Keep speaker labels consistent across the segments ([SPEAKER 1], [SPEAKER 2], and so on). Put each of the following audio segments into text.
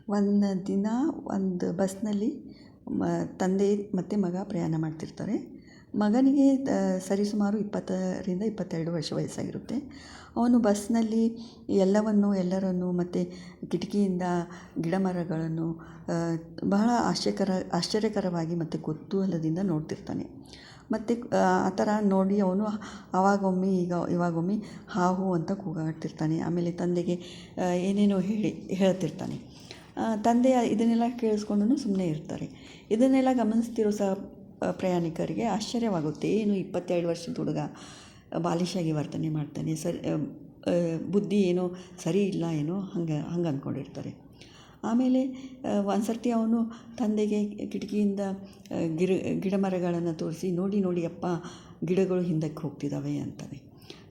[SPEAKER 1] ಒಂದು ದಿನ ಒಂದು ಬಸ್ನಲ್ಲಿ ತಂದೆ ಮತ್ತು ಮಗ ಪ್ರಯಾಣ ಮಾಡ್ತಿರ್ತಾರೆ. ಮಗನಿಗೆ ಸರಿಸುಮಾರು 20 ರಿಂದ 22 ವರ್ಷ ವಯಸ್ಸಾಗಿರುತ್ತೆ. ಅವನು ಬಸ್ನಲ್ಲಿ ಎಲ್ಲರನ್ನು ಮತ್ತು ಕಿಟಕಿಯಿಂದ ಗಿಡಮರಗಳನ್ನು ಬಹಳ ಆಶ್ಚರ್ಯಕರವಾಗಿ ಮತ್ತು ಕುತೂಹಲದಿಂದ ನೋಡ್ತಿರ್ತಾನೆ. ಮತ್ತು ಆ ಥರ ನೋಡಿ ಅವನು ಆವಾಗೊಮ್ಮೆ ಇವಾಗೊಮ್ಮೆ ಹಾಹು ಅಂತ ಕೂಗಾಡ್ತಿರ್ತಾನೆ. ಆಮೇಲೆ ತಂದೆಗೆ ಏನೇನೋ ಹೇಳ್ತಿರ್ತಾನೆ. ತಂದೆ ಇದನ್ನೆಲ್ಲ ಕೇಳಿಸ್ಕೊಂಡು ಸುಮ್ಮನೆ ಇರ್ತಾರೆ. ಇದನ್ನೆಲ್ಲ ಗಮನಿಸ್ತಿರೋ ಪ್ರಯಾಣಿಕರಿಗೆ ಆಶ್ಚರ್ಯವಾಗುತ್ತೆ. ಏನು 22 ವರ್ಷದ ಹುಡುಗ ಬಾಲಿಶಾಗಿ ವರ್ತನೆ ಮಾಡ್ತಾನೆ, ಬುದ್ಧಿ ಏನೋ ಸರಿ ಇಲ್ಲ ಏನೋ ಹಂಗೆ ಅಂದ್ಕೊಂಡಿರ್ತಾರೆ. ಆಮೇಲೆ ಒಂದು ಸರ್ತಿ ಅವನು ತಂದೆಗೆ ಕಿಟಕಿಯಿಂದ ಗಿಡಮರಗಳನ್ನು ತೋರಿಸಿ ನೋಡಿ ಅಪ್ಪ, ಗಿಡಗಳು ಹಿಂದಕ್ಕೆ ಹೋಗ್ತಿದ್ದಾವೆ ಅಂತಾನೆ.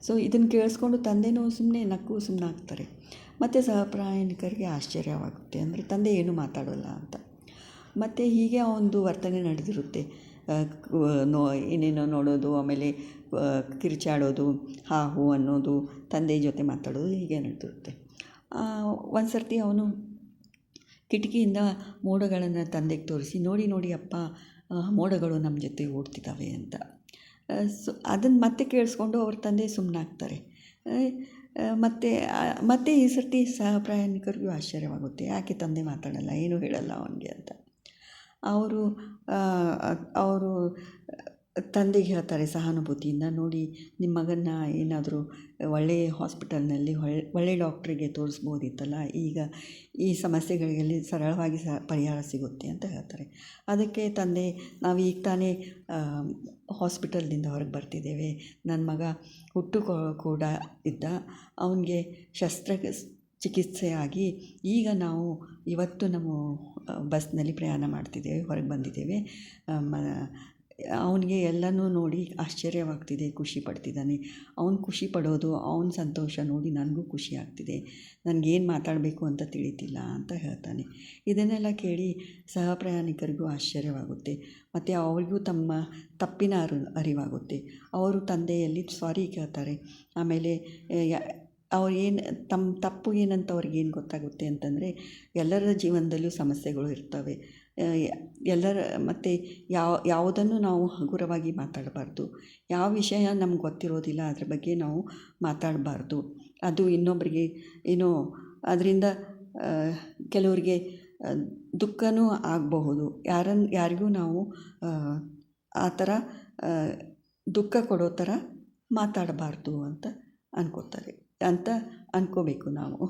[SPEAKER 1] ಸೊ ಇದನ್ನು ಕೇಳಿಸ್ಕೊಂಡು ತಂದೆನೂ ಸುಮ್ಮನೆ ನಕ್ಕು ಸುಮ್ಮನಾಗ್ತಾರೆ. ಮತ್ತು ಪ್ರಯಾಣಿಕರಿಗೆ ಆಶ್ಚರ್ಯವಾಗುತ್ತೆ, ಅಂದರೆ ತಂದೆ ಏನೂ ಮಾತಾಡೋಲ್ಲ ಅಂತ. ಮತ್ತು ಹೀಗೆ ಒಂದು ವರ್ತನೆ ನಡೆದಿರುತ್ತೆ. ಏನೇನೋ ನೋಡೋದು, ಆಮೇಲೆ ಕಿರುಚಾಡೋದು, ಹಾಹು ಅನ್ನೋದು, ತಂದೆ ಜೊತೆ ಮಾತಾಡೋದು, ಹೀಗೆ ನಡೆದಿರುತ್ತೆ. ಒಂದು ಸರ್ತಿ ಅವನು ಕಿಟಕಿಯಿಂದ ಮೋಡಗಳನ್ನು ತಂದೆಗೆ ತೋರಿಸಿ ನೋಡಿ ಅಪ್ಪ, ಮೋಡಗಳು ನಮ್ಮ ಜೊತೆ ಓಡ್ತಿದ್ದಾವೆ ಅಂತ. ಸೊ ಅದನ್ನು ಮತ್ತೆ ಕೇಳಿಸ್ಕೊಂಡು ಅವ್ರ ತಂದೆ ಸುಮ್ಮನಾಗ್ತಾರೆ. ಮತ್ತು ಈ ಸರ್ತಿ ಪ್ರಯಾಣಿಕರಿಗೂ ಆಶ್ಚರ್ಯವಾಗುತ್ತೆ, ಯಾಕೆ ತಂದೆ ಮಾತಾಡಲ್ಲ, ಏನೂ ಹೇಳಲ್ಲ ಅವನಿಗೆ ಅಂತ. ಅವರು ತಂದೆಗೆ ಹೇಳ್ತಾರೆ ಸಹಾನುಭೂತಿಯಿಂದ, ನೋಡಿ ನಿಮ್ಮ ಮಗನ್ನ ಏನಾದರೂ ಒಳ್ಳೆಯ ಹಾಸ್ಪಿಟಲ್ನಲ್ಲಿ ಒಳ್ಳೆಯ ಡಾಕ್ಟ್ರಿಗೆ ತೋರಿಸ್ಬೋದಿತ್ತಲ್ಲ, ಈಗ ಈ ಸಮಸ್ಯೆಗಳಿಗೆ ಸರಳವಾಗಿ ಪರಿಹಾರ ಸಿಗುತ್ತೆ ಅಂತ ಹೇಳ್ತಾರೆ. ಅದಕ್ಕೆ ತಂದೆ, ನಾವು ಈಗ ತಾನೇ ಹಾಸ್ಪಿಟಲ್ನಿಂದ ಹೊರಗೆ ಬರ್ತಿದ್ದೇವೆ, ನನ್ನ ಮಗ ಹುಟ್ಟು ಕೂಡ ಇದ್ದ, ಅವನಿಗೆ ಚಿಕಿತ್ಸೆ ಆಗಿ ಈಗ ನಾವು ಇವತ್ತು ನಮ್ಮ ಬಸ್ನಲ್ಲಿ ಪ್ರಯಾಣ ಮಾಡ್ತಿದ್ದೇವೆ, ಹೊರಗೆ ಬಂದಿದ್ದೇವೆ. ಅವನಿಗೆ ಎಲ್ಲನೂ ನೋಡಿ ಆಶ್ಚರ್ಯವಾಗ್ತಿದೆ, ಖುಷಿ ಪಡ್ತಿದ್ದಾನೆ. ಅವನು ಖುಷಿ ಪಡೋದು, ಅವನ ಸಂತೋಷ ನೋಡಿ ನನಗೂ ಖುಷಿ ಆಗ್ತಿದೆ, ನನಗೇನು ಮಾತಾಡಬೇಕು ಅಂತ ತಿಳಿತಿಲ್ಲ ಅಂತ ಹೇಳ್ತಾನೆ. ಇದನ್ನೆಲ್ಲ ಕೇಳಿ ಪ್ರಯಾಣಿಕರಿಗೂ ಆಶ್ಚರ್ಯವಾಗುತ್ತೆ. ಮತ್ತು ಅವರಿಗೂ ತಮ್ಮ ತಪ್ಪಿನ ಅರಿವಾಗುತ್ತೆ. ಅವರು ತಂದೆಯಲ್ಲಿ ಸಾರಿ ಕೇಳ್ತಾರೆ. ಆಮೇಲೆ ಅವ್ರು ತಮ್ಮ ತಪ್ಪು ಏನಂತ ಅವ್ರಿಗೇನು ಗೊತ್ತಾಗುತ್ತೆ ಅಂತಂದರೆ, ಎಲ್ಲರ ಜೀವನದಲ್ಲೂ ಸಮಸ್ಯೆಗಳು ಇರ್ತವೆ. ಮತ್ತು ಯಾವುದನ್ನು ನಾವು ಹಗುರವಾಗಿ ಮಾತಾಡಬಾರ್ದು. ಯಾವ ವಿಷಯ ನಮ್ಗೆ ಗೊತ್ತಿರೋದಿಲ್ಲ ಅದ್ರ ಬಗ್ಗೆ ನಾವು ಮಾತಾಡಬಾರ್ದು. ಅದು ಇನ್ನೊಬ್ಬರಿಗೆ ಏನೋ ಅದರಿಂದ ಕೆಲವರಿಗೆ ದುಃಖನೂ ಆಗಬಹುದು. ಯಾರಿಗೂ ನಾವು ಆ ಥರ ದುಃಖ ಕೊಡೋ ಥರ ಮಾತಾಡಬಾರ್ದು ಅಂತ ಅನ್ಕೋಬೇಕು ನಾವು.